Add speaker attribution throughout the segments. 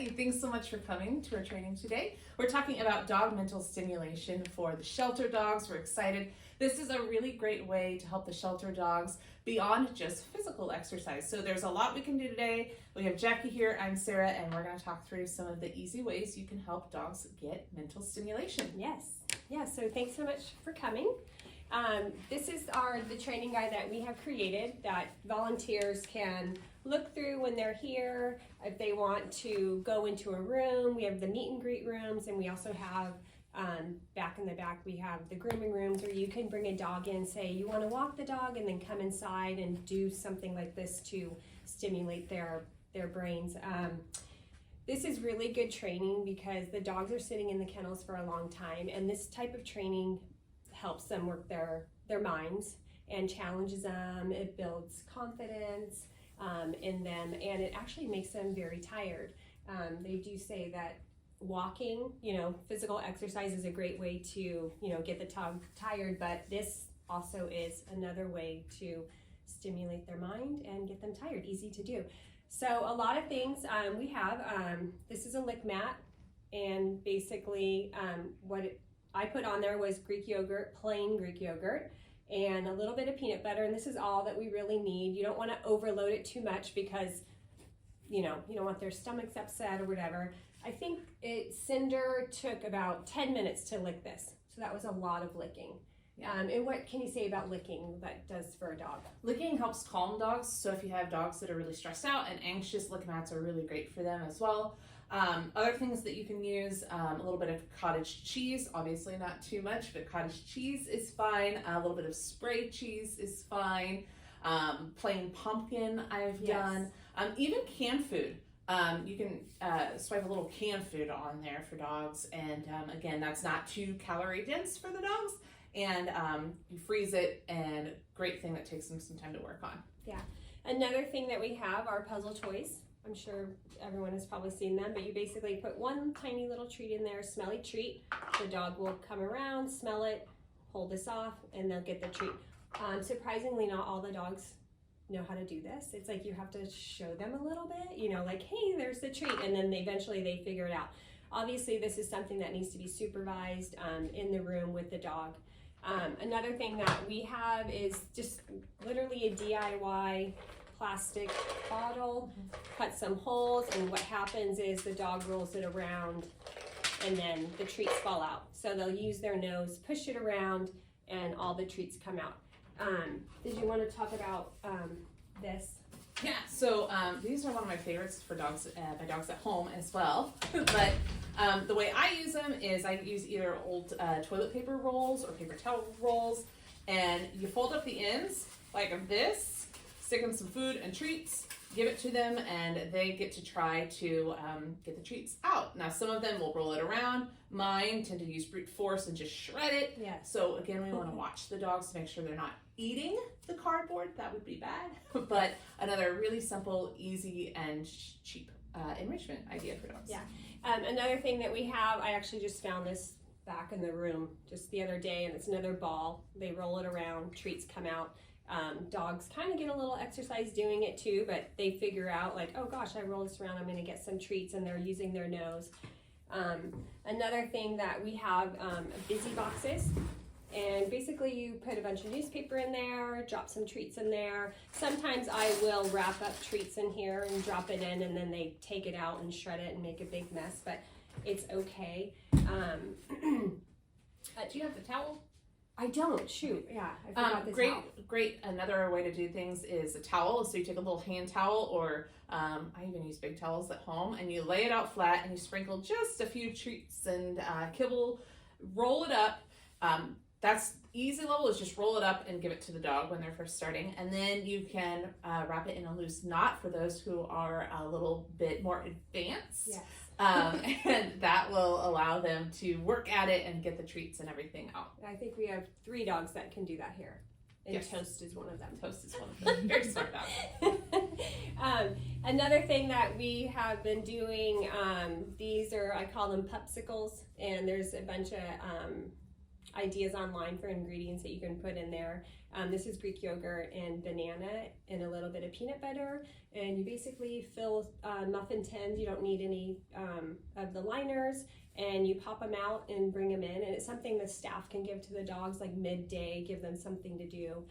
Speaker 1: Hi, thanks so much for coming to our training today. We're talking about dog mental stimulation for the shelter dogs. We're excited. This is a really great way to help the shelter dogs beyond just physical exercise. So there's a lot we can do today. We have Jackie here, I'm Sarah, and we're going to talk through some of the easy ways you can help dogs get mental stimulation.
Speaker 2: So thanks so much for coming. This is the training guide that we have created that volunteers can look through when they're here. If they want to go into a room, we have the meet and greet rooms, and we also have back in the back we have the grooming rooms where you can bring a dog in, say you want to walk the dog, and then come inside and do something like this to stimulate their brains. This is really good training because the dogs are sitting in the kennels for a long time, and this type of training helps them work their minds and challenges them. It builds confidence in them, and it actually makes them very tired. They do say that walking, physical exercise is a great way to, get the dog tired, but this also is another way to stimulate their mind and get them tired, easy to do. So a lot of things we have, this is a lick mat, and basically I put on there was Greek yogurt, plain Greek yogurt, and a little bit of peanut butter, and this is all that we really need. You don't want to overload it too much because, you don't want their stomachs upset or whatever. I think Cinder took about 10 minutes to lick this, so that was a lot of licking.
Speaker 1: Yeah.
Speaker 2: And what can you say about licking that does for a dog?
Speaker 1: Licking helps calm dogs, so if you have dogs that are really stressed out and anxious, lick mats are really great for them as well. Other things that you can use, a little bit of cottage cheese, obviously not too much, but cottage cheese is fine. A little bit of spray cheese is fine. Plain pumpkin I've done. Even canned food. You can swipe a little canned food on there for dogs, and again, that's not too calorie dense for the dogs, and you freeze it, and great thing that takes them some time to work on.
Speaker 2: Yeah. Another thing that we have are puzzle toys. I'm sure everyone has probably seen them, but you basically put one tiny little treat in there, smelly treat. The dog will come around, smell it, hold this off, and they'll get the treat. Surprisingly, not all the dogs know how to do this. It's like you have to show them a little bit, like, hey, there's the treat, and then eventually they figure it out. Obviously, this is something that needs to be supervised in the room with the dog. Another thing that we have is just literally a DIY plastic bottle, cut some holes, and what happens is the dog rolls it around and then the treats fall out. So they'll use their nose, push it around, and all the treats come out. Did you want to talk about this?
Speaker 1: Yeah, so these are one of my favorites for dogs, my dogs at home as well. But the way I use them is I use either old toilet paper rolls or paper towel rolls, and you fold up the ends like this, stick them some food and treats, give it to them, and they get to try to get the treats out. Now, some of them will roll it around. Mine tend to use brute force and just shred it.
Speaker 2: Yeah.
Speaker 1: So again, we want to watch the dogs to make sure they're not eating the cardboard. That would be bad. But another really simple, easy, and cheap enrichment idea for dogs.
Speaker 2: Yeah. Another thing that we have, I actually just found this back in the room just the other day, and it's another ball. They roll it around, treats come out. Dogs kind of get a little exercise doing it too, but they figure out like, oh gosh, I roll this around, I'm going to get some treats, and they're using their nose. Another thing that we have busy boxes, and basically you put a bunch of newspaper in there, drop some treats in there. Sometimes I will wrap up treats in here and drop it in, and then they take it out and shred it and make a big mess, but it's okay.
Speaker 1: Do you have the towel?
Speaker 2: I don't. Shoot. Yeah. I forgot this towel.
Speaker 1: Great. Another way to do things is a towel. So you take a little hand towel, or I even use big towels at home, and you lay it out flat, and you sprinkle just a few treats and kibble, roll it up. That's easy level, is just roll it up and give it to the dog when they're first starting. And then you can wrap it in a loose knot for those who are a little bit more advanced.
Speaker 2: Yes.
Speaker 1: And that will allow them to work at it and get the treats and everything out.
Speaker 2: I think we have 3 dogs that can do that here. And yes. Toast is one of them.
Speaker 1: Toast is one of them. Very smart dog.
Speaker 2: Another thing that we have been doing, these are, I call them pupsicles, and there's a bunch of ideas online for ingredients that you can put in there. This is Greek yogurt and banana and a little bit of peanut butter. And you basically fill muffin tins. You don't need any of the liners. And you pop them out and bring them in. And it's something the staff can give to the dogs like midday, give them something to do.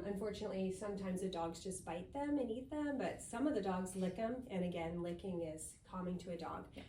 Speaker 2: Unfortunately, sometimes the dogs just bite them and eat them, but some of the dogs lick them. And again, licking is calming to a dog.
Speaker 1: Yeah.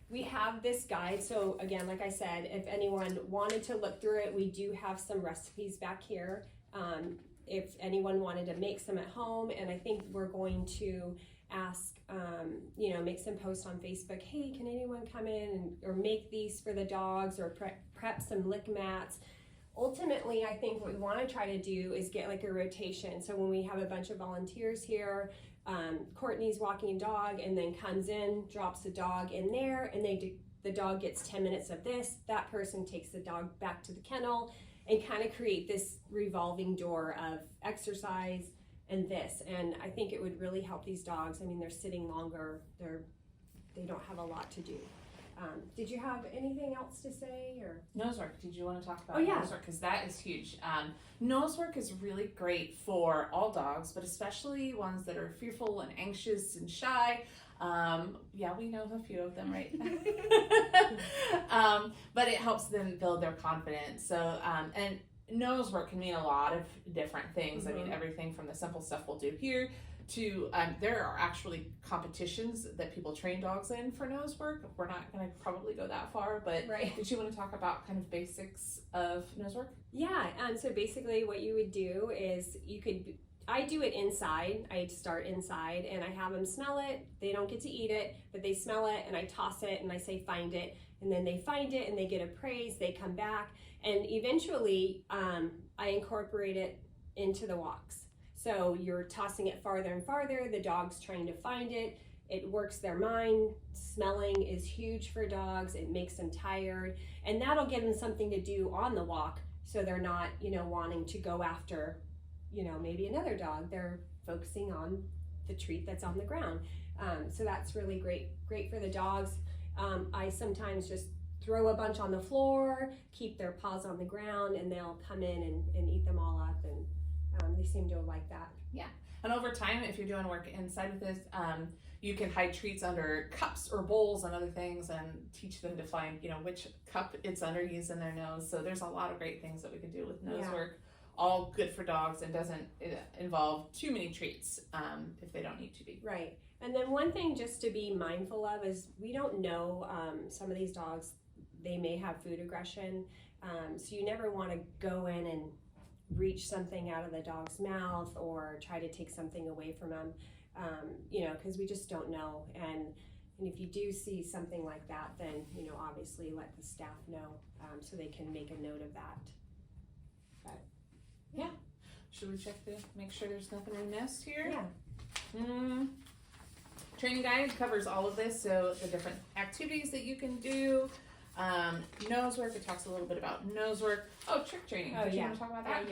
Speaker 2: We have this guide. So again, like I said, if anyone wanted to look through it, we do have some recipes back here. If anyone wanted to make some at home, and I think we're going to ask, make some posts on Facebook. Hey, can anyone come in or make these for the dogs, or prep some lick mats? Ultimately, I think what we want to try to do is get like a rotation. So when we have a bunch of volunteers here, Courtney's walking a dog and then comes in, drops the dog in there, and the dog gets 10 minutes of this. That person takes the dog back to the kennel and kind of create this revolving door of exercise and this. And I think it would really help these dogs. I mean, they're sitting longer. They don't have a lot to do. Did you have anything else to say, or
Speaker 1: nose work? Did you want to talk about
Speaker 2: nose
Speaker 1: work? Because that is huge. Nose work is really great for all dogs, but especially ones that are fearful and anxious and shy. We know a few of them, right? But it helps them build their confidence. So, and nose work can mean a lot of different things.
Speaker 2: Mm-hmm.
Speaker 1: I mean, everything from the simple stuff we'll do here to there are actually competitions that people train dogs in for nose work. We're not going to probably go that far, but
Speaker 2: right.
Speaker 1: Did you want to talk about kind of basics of nose work?
Speaker 2: Yeah, so basically what you would do is I do it inside. I start inside and I have them smell it. They don't get to eat it, but they smell it, and I toss it and I say find it, and then they find it and they get a praise. They come back, and eventually I incorporate it into the walks. So you're tossing it farther and farther. The dog's trying to find it. It works their mind. Smelling is huge for dogs. It makes them tired, and that'll give them something to do on the walk, so they're not, wanting to go after, maybe another dog. They're focusing on the treat that's on the ground. So that's really great for the dogs. I sometimes just throw a bunch on the floor, keep their paws on the ground, and they'll come in and eat them all up, and they seem to like that.
Speaker 1: Yeah. And over time, if you're doing work inside of this, you can hide treats under cups or bowls and other things, and teach them to find, which cup it's under using their nose. So there's a lot of great things that we can do with nose work. All good for dogs, and doesn't involve too many treats if they don't need to be.
Speaker 2: Right. And then one thing just to be mindful of is we don't know, some of these dogs, they may have food aggression. So you never want to go in and reach something out of the dog's mouth or try to take something away from them, because we just don't know. And if you do see something like that, then, obviously let the staff know so they can make a note of that. But,
Speaker 1: yeah. Should we check to make sure there's nothing we missed here?
Speaker 2: Yeah.
Speaker 1: Training guide covers all of this, so the different activities that you can do. Nose work, it talks a little bit about nose work. Oh, trick training. Did you want to talk about that?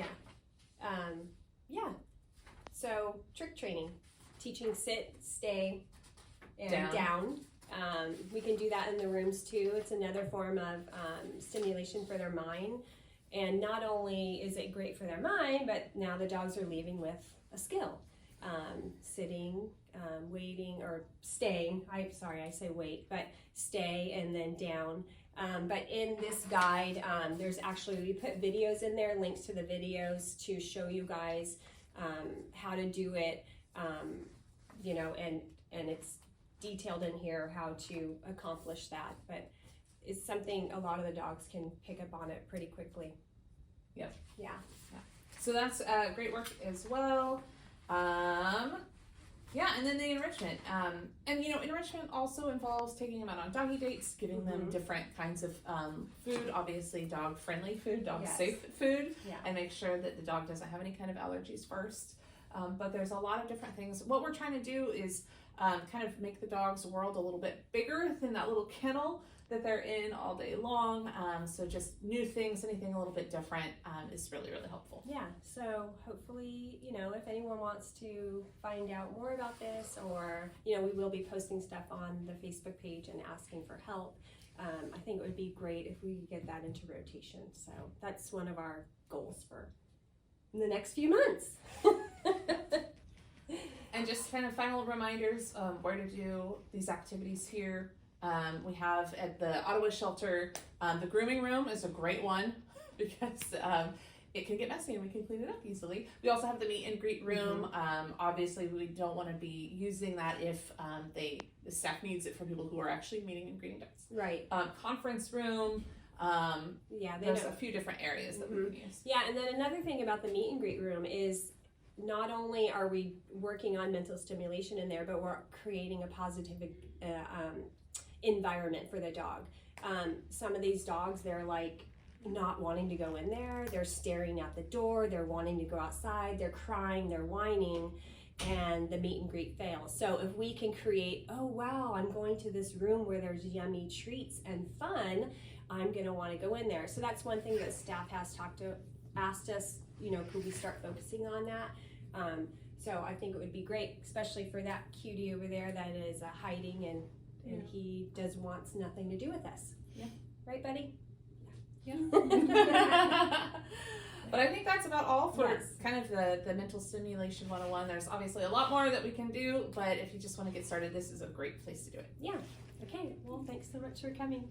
Speaker 2: Yeah. So trick training, teaching sit, stay, and down. We can do that in the rooms too. It's another form of stimulation for their mind. And not only is it great for their mind, but now the dogs are leaving with a skill. Sitting, waiting, or staying. I say wait, but stay and then down. But in this guide, we put videos in there, links to the videos to show you guys how to do it, and it's detailed in here how to accomplish that. But it's something a lot of the dogs can pick up on it pretty quickly.
Speaker 1: Yep.
Speaker 2: Yeah.
Speaker 1: So that's great work as well. And then the enrichment. Enrichment also involves taking them out on doggy dates, giving them different kinds of food, obviously dog-friendly food, dog-safe food, and make sure that the dog doesn't have any kind of allergies first. But there's a lot of different things. What we're trying to do is kind of make the dog's world a little bit bigger than that little kennel that they're in all day long. So just new things, anything a little bit different is really, really helpful.
Speaker 2: Yeah, so hopefully, if anyone wants to find out more about this, or, we will be posting stuff on the Facebook page and asking for help. I think it would be great if we could get that into rotation. So that's one of our goals for the next few months.
Speaker 1: And just kind of final reminders of where to do these activities here. We have at the Ottawa shelter, the grooming room is a great one because it can get messy and we can clean it up easily. We also have the meet and greet room. Obviously, we don't want to be using that if the staff needs it for people who are actually meeting and greeting dogs.
Speaker 2: Right.
Speaker 1: Conference room. There's a few different areas that we can use.
Speaker 2: Yeah, and then another thing about the meet and greet room is not only are we working on mental stimulation in there, but we're creating a positive environment for the dog. Some of these dogs, they're like not wanting to go in there. They're staring at the door. They're wanting to go outside. They're crying. They're whining. And the meet and greet fails. So if we can create, oh wow, I'm going to this room where there's yummy treats and fun, I'm going to want to go in there. So that's one thing that staff has asked us, could we start focusing on that? So I think it would be great, especially for that cutie over there that is hiding and he wants nothing to do with us.
Speaker 1: Yeah.
Speaker 2: Right, buddy?
Speaker 1: Yeah. But I think that's about all for kind of the mental stimulation 101. There's obviously a lot more that we can do, but if you just want to get started, this is a great place to do it.
Speaker 2: Yeah. Okay. Well, thanks so much for coming.